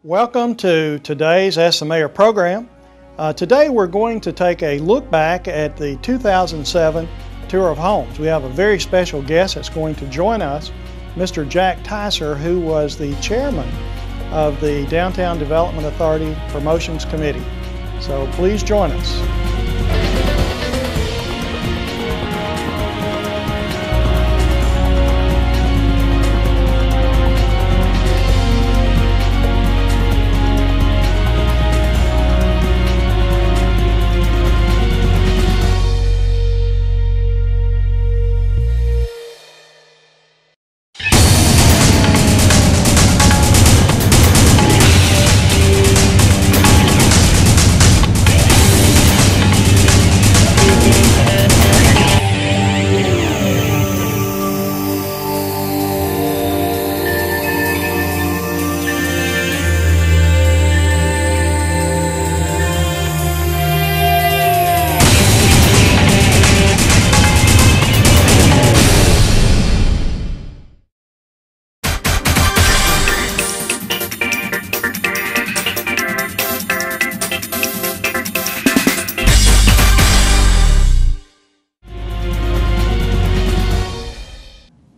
Welcome to today's Ask the Mayor program. Today we're going to take a look back at the 2007 Tour of Homes. We have a very special guest that's going to join us, Mr. Jack Tyser, who was the chairman of the Downtown Development Authority Promotions Committee. So please join us.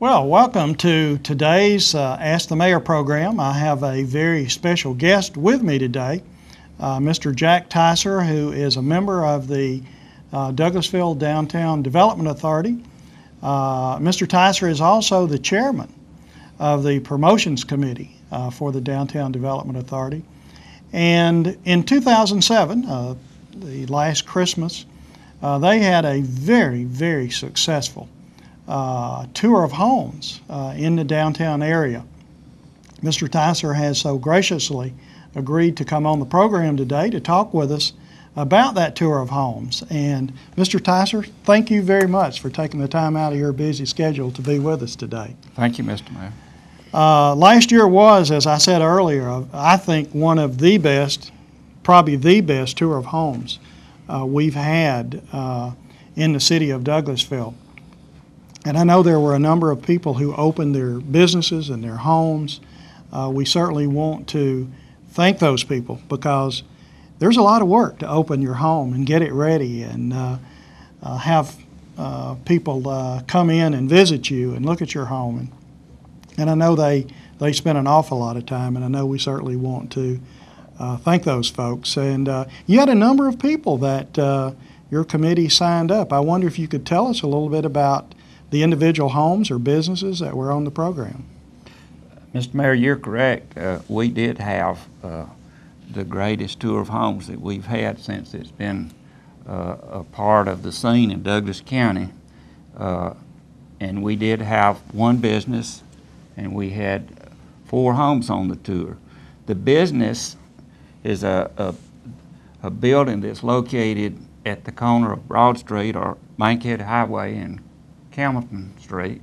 Well, welcome to today's Ask the Mayor program. I have a very special guest with me today, Mr. Jack Tyser, who is a member of the Douglasville Downtown Development Authority. Mr. Tyser is also the chairman of the Promotions Committee for the Downtown Development Authority. And in 2007, the last Christmas, they had a very, very successful tour of homes in the downtown area. Mr. Tyser has so graciously agreed to come on the program today to talk with us about that tour of homes. And Mr. Tyser, thank you very much for taking the time out of your busy schedule to be with us today. Thank you, Mr. Mayor. Last year was, as I said earlier, I think one of the best, probably the best tour of homes we've had in the city of Douglasville. And I know there were a number of people who opened their businesses and their homes. We certainly want to thank those people because there's a lot of work to open your home and get it ready and have people come in and visit you and look at your home. And I know they spend an awful lot of time, and I know we certainly want to thank those folks. And you had a number of people that your committee signed up. I wonder if you could tell us a little bit about the individual homes or businesses that were on the program. Mr. Mayor, you're correct. We did have the greatest tour of homes that we've had since it's been a part of the scene in Douglas County. And we did have one business, and we had 4 homes on the tour. The business is a building that's located at the corner of Broad Street or Bankhead Highway and Hamilton Street,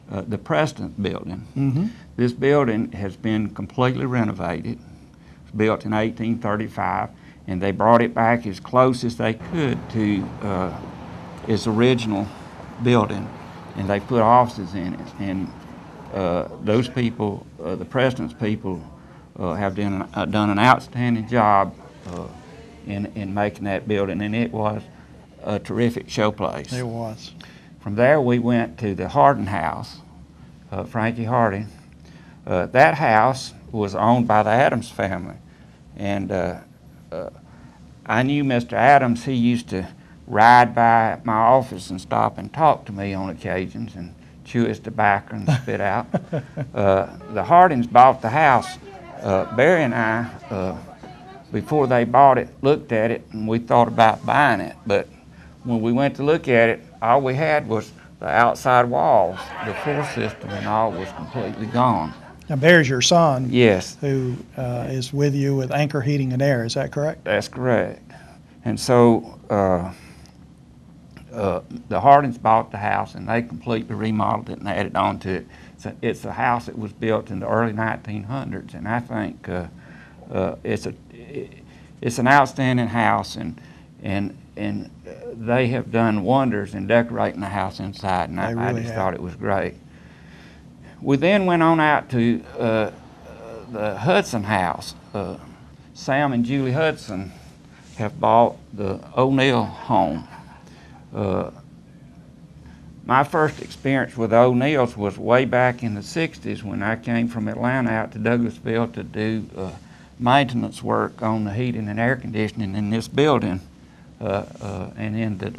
the Preston Building. Mm-hmm. This building has been completely renovated. It was built in 1835, and they brought it back as close as they could to its original building, and they put offices in it. And those people, the Preston's people, have done an outstanding job in making that building, and it was a terrific showplace. It was. From there, we went to the Hardin House, Frankie Hardin. That house was owned by the Adams family. And I knew Mr. Adams. He used to ride by my office and stop and talk to me on occasions and chew his tobacco and spit out. The Hardins bought the house. Barry and I, before they bought it, looked at it, and we thought about buying it. But when we went to look at it, all we had was the outside walls. The floor system and all was completely gone. Now, Barry's your son. Yes. Who is with you with Anchor Heating and Air, is that correct? That's correct. And so the Hardins bought the house, and they completely remodeled it and added on to it. It's a house that was built in the early 1900s, and I think it's an outstanding house, and they have done wonders in decorating the house inside, and I just thought it was great. We then went on out to the Hudson house. Sam and Julie Hudson have bought the O'Neill home. My first experience with O'Neills was way back in the 60s when I came from Atlanta out to Douglasville to do maintenance work on the heating and air conditioning in this building and in the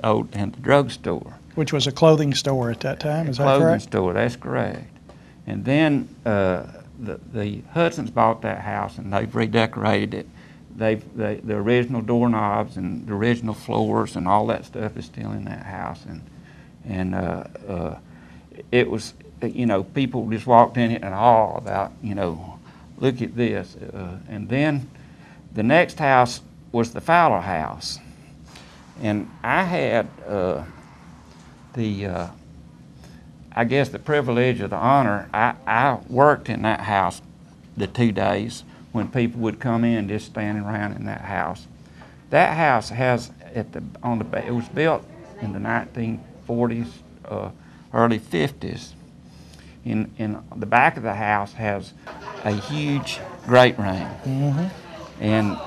drugstore. Which was a clothing store at that time, is that correct? Clothing store, that's correct. And then the Hudsons bought that house and they've redecorated it. The original doorknobs and the original floors and all that stuff is still in that house. And it was, you know, people just walked in it in awe about, you know, look at this. And then the next house was the Fowler house. And I had I guess the privilege or the honor, I worked in that house the 2 days when people would come in just standing around in that house. That house has, it was built in the 1940s, early 50s. In the back of the house has a huge great room. Mm-hmm. And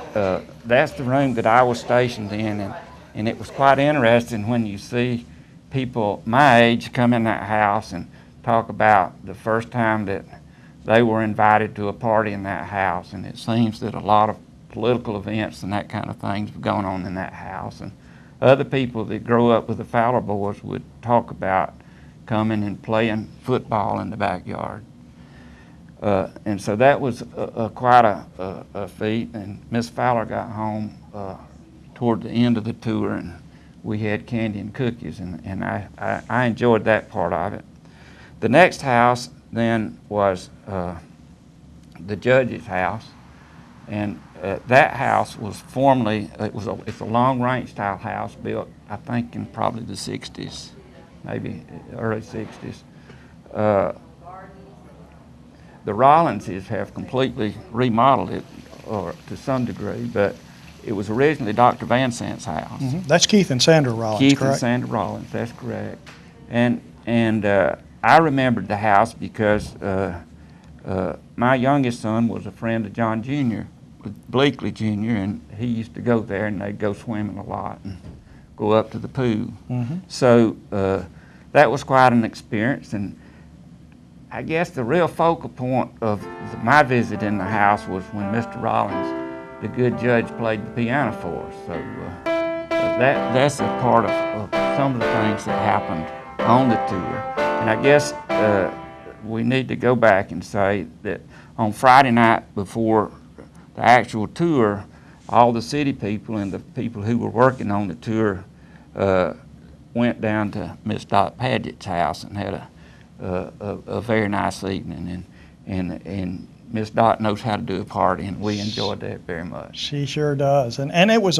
that's the room that I was stationed in. And it was quite interesting when you see people my age come in that house and talk about the first time that they were invited to a party in that house. And it seems that a lot of political events and that kind of things were going on in that house. And other people that grew up with the Fowler boys would talk about coming and playing football in the backyard. And so that was quite a feat. And Miss Fowler got home toward the end of the tour, and we had candy and cookies, and I enjoyed that part of it. The next house then was the judge's house, and that house was formerly, it's a long range style house built, I think, in probably the 60s, maybe early 60s. The Rollinses have completely remodeled it, or to some degree, but it was originally Dr. Van Sant's house. Mm-hmm. That's Keith and Sandra Rollins, Keith correct? and Sandra Rollins, that's correct. And I remembered the house because my youngest son was a friend of John Jr., Bleakley Jr., and he used to go there, and they'd go swimming a lot and go up to the pool. Mm-hmm. So that was quite an experience. And I guess the real focal point of my visit in the house was when Mr. Rollins, the good judge, played the piano for us. So that's a part of some of the things that happened on the tour. And I guess we need to go back and say that on Friday night before the actual tour, all the city people and the people who were working on the tour went down to Miss Dot Padgett's house and had a very nice evening, and Miss Dot knows how to do a party, and we enjoyed that very much. She sure does, and it was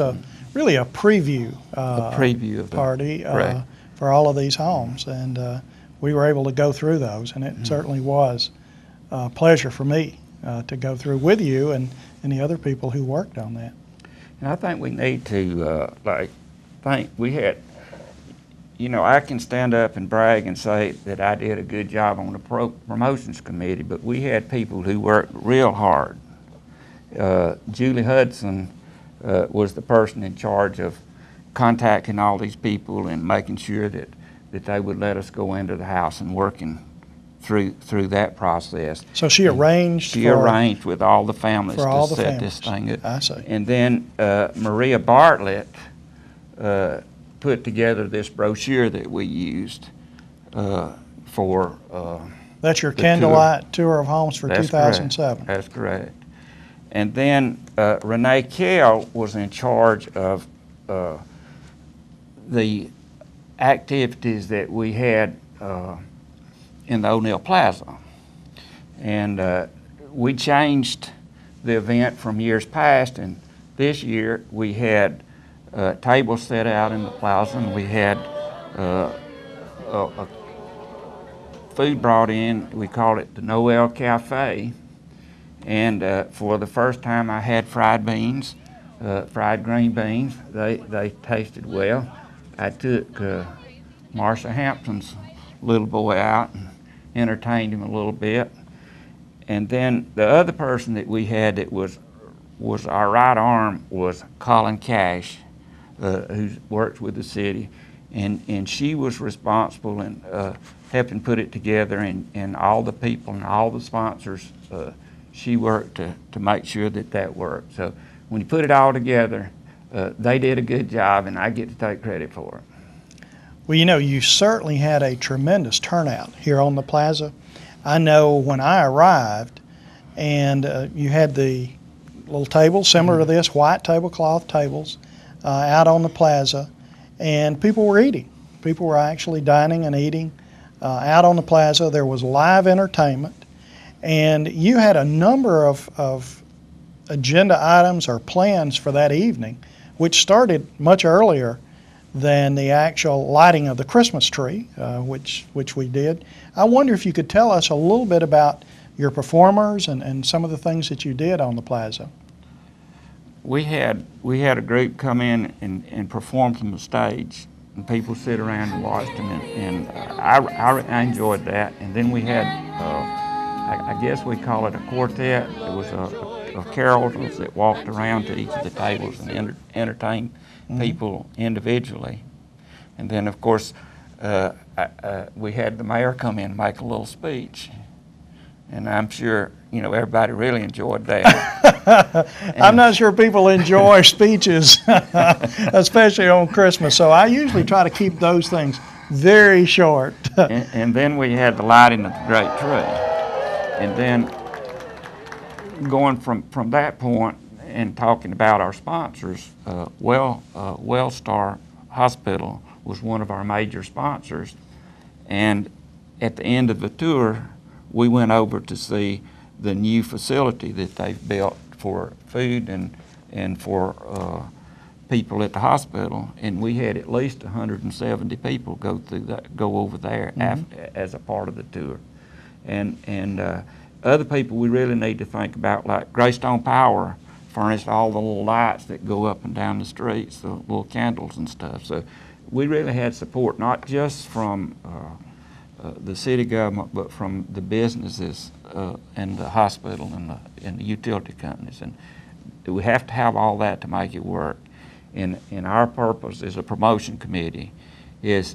really a preview Of the party right. for all of these homes, and we were able to go through those, and it certainly was a pleasure for me to go through with you and the other people who worked on that. And I think we need to think we had. You know, I can stand up and brag and say that I did a good job on the promotions committee, but we had people who worked real hard. Julie Hudson was the person in charge of contacting all these people and making sure that they would let us go into the house and working through that process. So she arranged arranged with all the families for all to the set families. this thing up. I see. And then Maria Bartlett put together this brochure that we used for That's your the candlelight tour of homes for That's 2007. correct. That's correct. And then Renee Kell was in charge of the activities that we had in the O'Neill Plaza. And we changed the event from years past, and this year we had tables set out in the plaza, and we had food brought in. We called it the Noel Cafe, and for the first time I had fried beans, fried green beans. They tasted well. I took Marcia Hampton's little boy out and entertained him a little bit, And then the other person that we had that was our right arm was Colin Cash, who works with the city, and she was responsible in helping put it together, and all the people and all the sponsors, she worked to make sure that worked. So when you put it all together, they did a good job, and I get to take credit for it. Well, you know, you certainly had a tremendous turnout here on the plaza. I know when I arrived, and you had the little tables similar to this, white tablecloth tables, out on the plaza, and people were eating. People were actually dining and eating out on the plaza. There was live entertainment, and you had a number of agenda items or plans for that evening, which started much earlier than the actual lighting of the Christmas tree, which we did. I wonder if you could tell us a little bit about your performers and some of the things that you did on the plaza. We had a group come in and perform from the stage, and people sit around and watched them, and I enjoyed that. And then we had, I guess we call it a quartet. It was of carollers that walked around to each of the tables and entertained people individually. And then, of course, we had the mayor come in and make a little speech. And I'm sure, you know, everybody really enjoyed that. I'm not sure people enjoy speeches, especially on Christmas, so I usually try to keep those things very short. And then we had the lighting of the great tree. And then going from that point and talking about our sponsors, Wellstar Hospital was one of our major sponsors. And at the end of the tour, we went over to see the new facility that they've built for food and for people at the hospital, and we had at least 170 people go over there as a part of the tour. And other people we really need to think about, like Greystone Power furnished all the little lights that go up and down the streets, the little candles and stuff. So we really had support, not just from the city government, but from the businesses and the hospital and the utility companies. And we have to have all that to make it work. And our purpose as a promotion committee is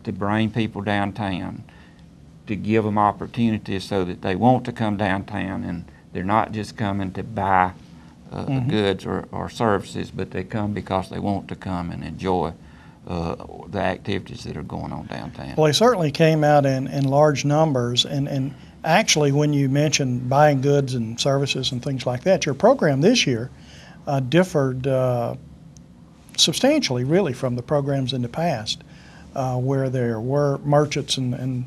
to bring people downtown, to give them opportunities so that they want to come downtown, and they're not just coming to buy goods or services, but they come because they want to come and enjoy the activities that are going on downtown. Well, they certainly came out in large numbers, and actually when you mentioned buying goods and services and things like that, your program this year differed substantially really from the programs in the past, where there were merchants and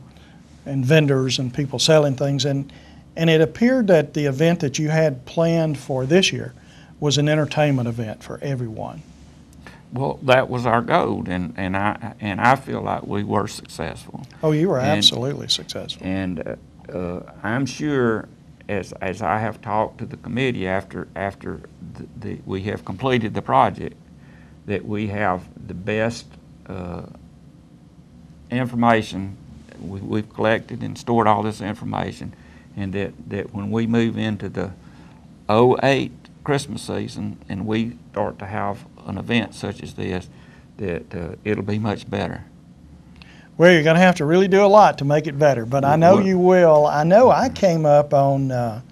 vendors and people selling things, and it appeared that the event that you had planned for this year was an entertainment event for everyone. Well, that was our goal, and I feel like we were successful. Oh, you were absolutely successful. And I'm sure, as I have talked to the committee after we have completed the project, that we have the best information. We've collected and stored all this information, and that when we move into the 2008 Christmas season and we start to have an event such as this, that it'll be much better. Well, you're going to have to really do a lot to make it better, but I know you will. I know I came up on, I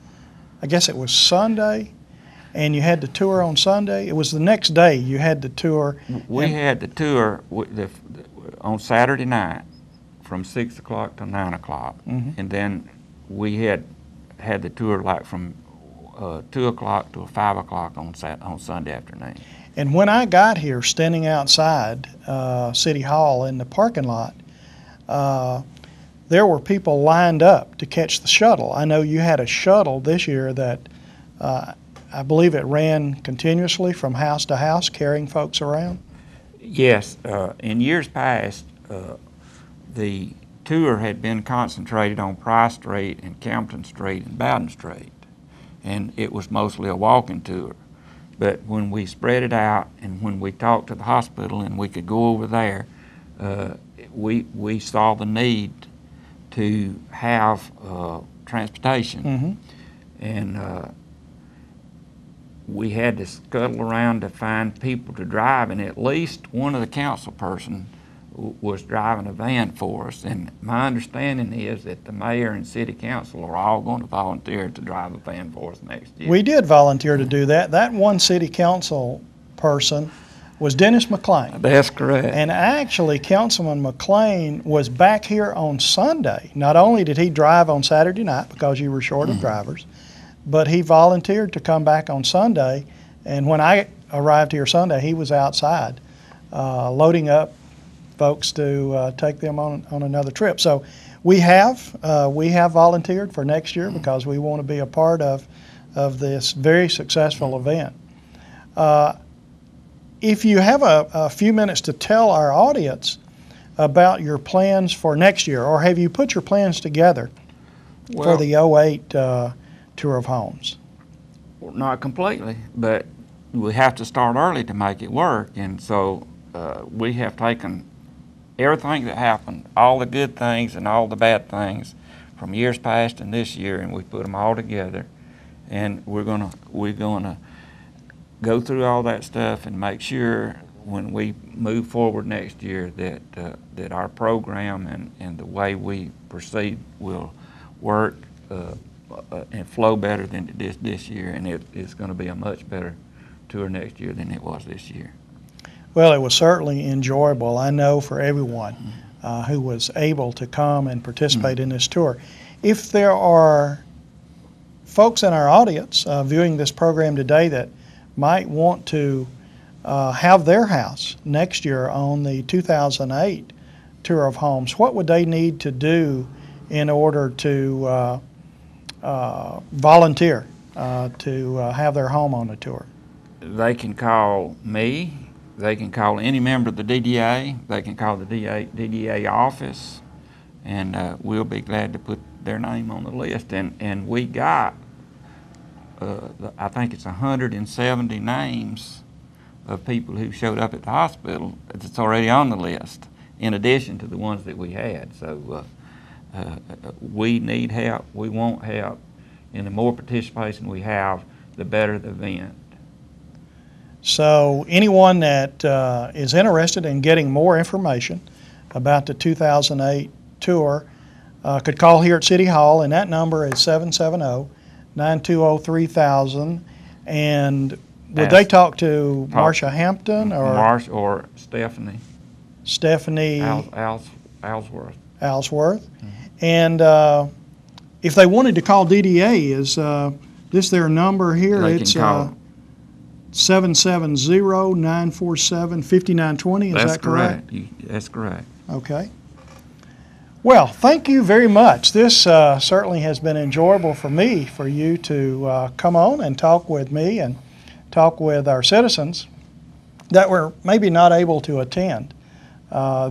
guess it was Sunday, and you had the tour on Sunday. It was the next day you had the tour. We had the tour on Saturday night from 6 o'clock to 9 o'clock, and then we had the tour like from 2 o'clock to 5 o'clock on Sunday afternoon. And when I got here, standing outside City Hall in the parking lot, there were people lined up to catch the shuttle. I know you had a shuttle this year that I believe it ran continuously from house to house, carrying folks around. Yes, in years past, the tour had been concentrated on Price Street and Campbellton Street and Bowden Street, and it was mostly a walking tour. But when we spread it out and when we talked to the hospital and we could go over there, we saw the need to have transportation. And we had to scuttle around to find people to drive, and at least one of the council person was driving a van for us. And my understanding is that the mayor and city council are all going to volunteer to drive a van for us next year. We did volunteer to do that. That one city council person was Dennis McLean. That's correct. And actually, Councilman McLean was back here on Sunday. Not only did he drive on Saturday night because you were short of drivers, but he volunteered to come back on Sunday. And when I arrived here Sunday, he was outside loading up folks to take them on another trip. So we have volunteered for next year because we want to be a part of this very successful event. If you have a few minutes to tell our audience about your plans for next year, or have you put your plans together for the 08 Tour of Homes? Not completely, but we have to start early to make it work. And so we have taken everything that happened, all the good things and all the bad things from years past and this year, and we put them all together. And we're gonna go through all that stuff and make sure when we move forward next year that that our program and the way we proceed will work and flow better than it did this year, and it's going to be a much better tour next year than it was this year. Well, it was certainly enjoyable, I know, for everyone who was able to come and participate in this tour. If there are folks in our audience viewing this program today that might want to have their house next year on the 2008 Tour of Homes, what would they need to do in order to volunteer to have their home on the tour? They can call me. They can call any member of the DDA. They can call the DDA office, and we'll be glad to put their name on the list. And we got, I think it's 170 names of people who showed up at the hospital that's already on the list, in addition to the ones that we had. So we need help. We want help. And the more participation we have, the better the event. So anyone that is interested in getting more information about the 2008 tour could call here at City Hall, and that number is 770-920-3000. And would they talk to Marcia Hampton or Marcia or Stephanie Alsworth? And if they wanted to call DDA, is this their number here? It's 770-947-5920. Is that correct? That's correct. Okay. Well, thank you very much. This certainly has been enjoyable for me, for you to come on and talk with me and talk with our citizens that were maybe not able to attend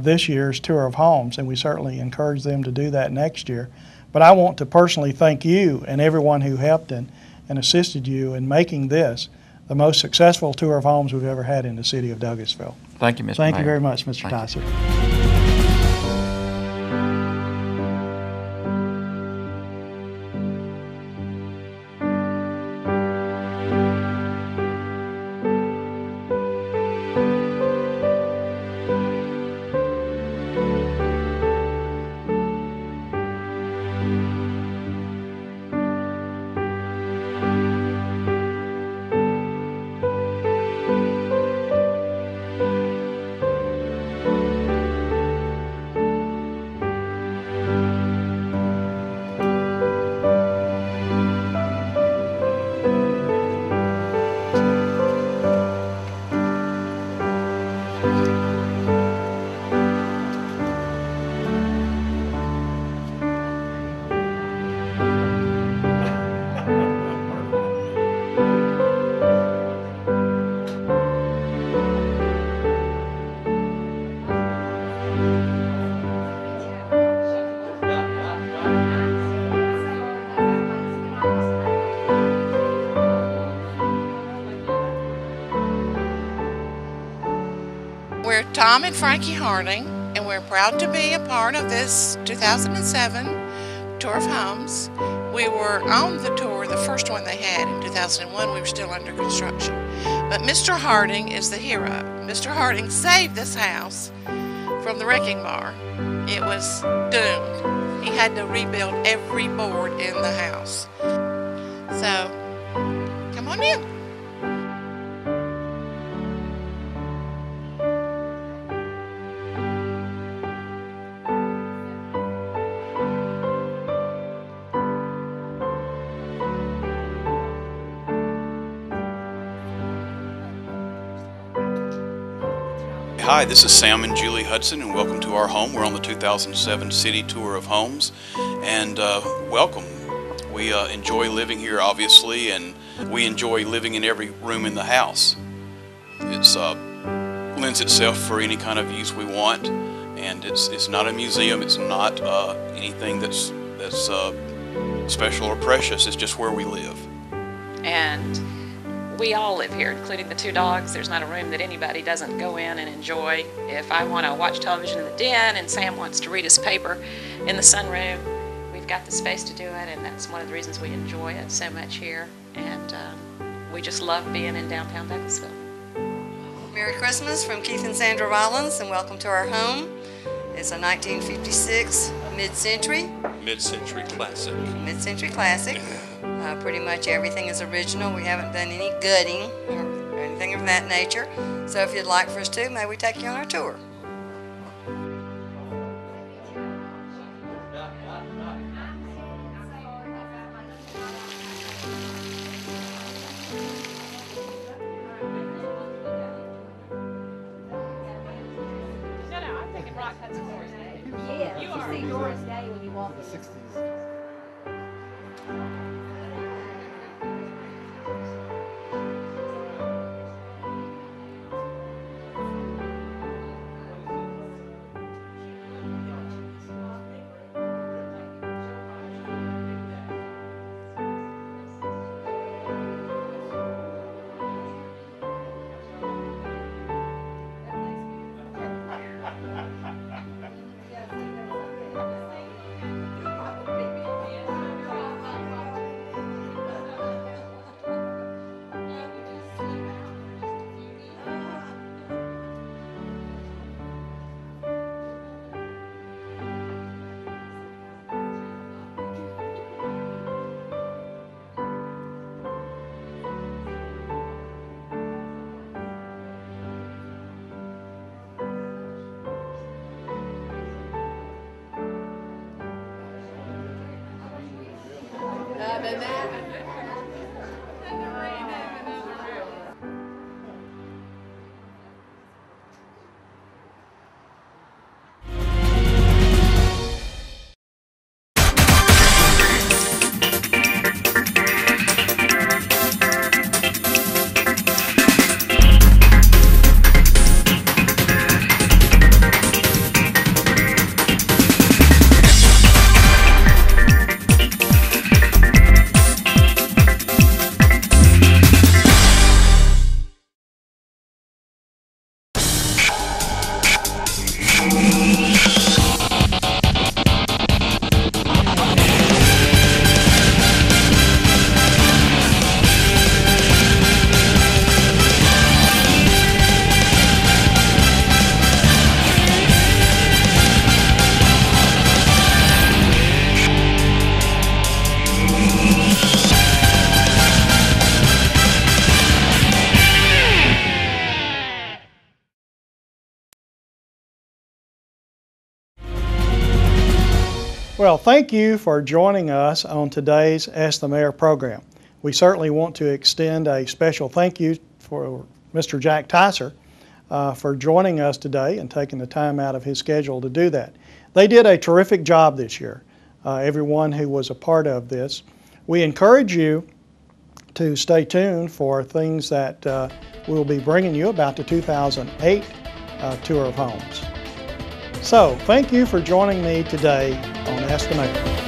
this year's Tour of Homes, and we certainly encourage them to do that next year. But I want to personally thank you and everyone who helped and assisted you in making this the most successful Tour of Homes we've ever had in the city of Douglasville. Thank you, Mr. Mayor. Thank you very much, Mr. Tyser. We're Tom and Frankie Harding, and we're proud to be a part of this 2007 Tour of Homes. We were on the tour, the first one they had in 2001. We were still under construction. But Mr. Harding is the hero. Mr. Harding saved this house from the wrecking bar. It was doomed. He had to rebuild every board in the house. So, come on in. Hi, this is Sam and Julie Hudson, and welcome to our home. We're on the 2007 City Tour of Homes, and welcome. We enjoy living here, obviously, and we enjoy living in every room in the house. It lends itself for any kind of use we want, and it's not a museum. It's not anything that's special or precious. It's just where we live. And we all live here, including the two dogs. There's not a room that anybody doesn't go in and enjoy. If I want to watch television in the den and Sam wants to read his paper in the sunroom, we've got the space to do it, and that's one of the reasons we enjoy it so much here. And we just love being in downtown Douglasville. Merry Christmas from Keith and Sandra Rollins, and welcome to our home. It's a 1956 mid-century Mid-century classic. Pretty much everything is original. We haven't done any gutting or anything of that nature. So if you'd like for us to, may we take you on our tour? I'm thinking Rock Hudson Doris Day. Yeah, you see Doris Day when you walk the 60s. Well, thank you for joining us on today's Ask the Mayor program. We certainly want to extend a special thank you for Mr. Jack Tyser for joining us today and taking the time out of his schedule to do that. They did a terrific job this year, everyone who was a part of this. We encourage you to stay tuned for things that we'll be bringing you about the 2008 Tour of Homes. So, thank you for joining me today on Ask the Mayor.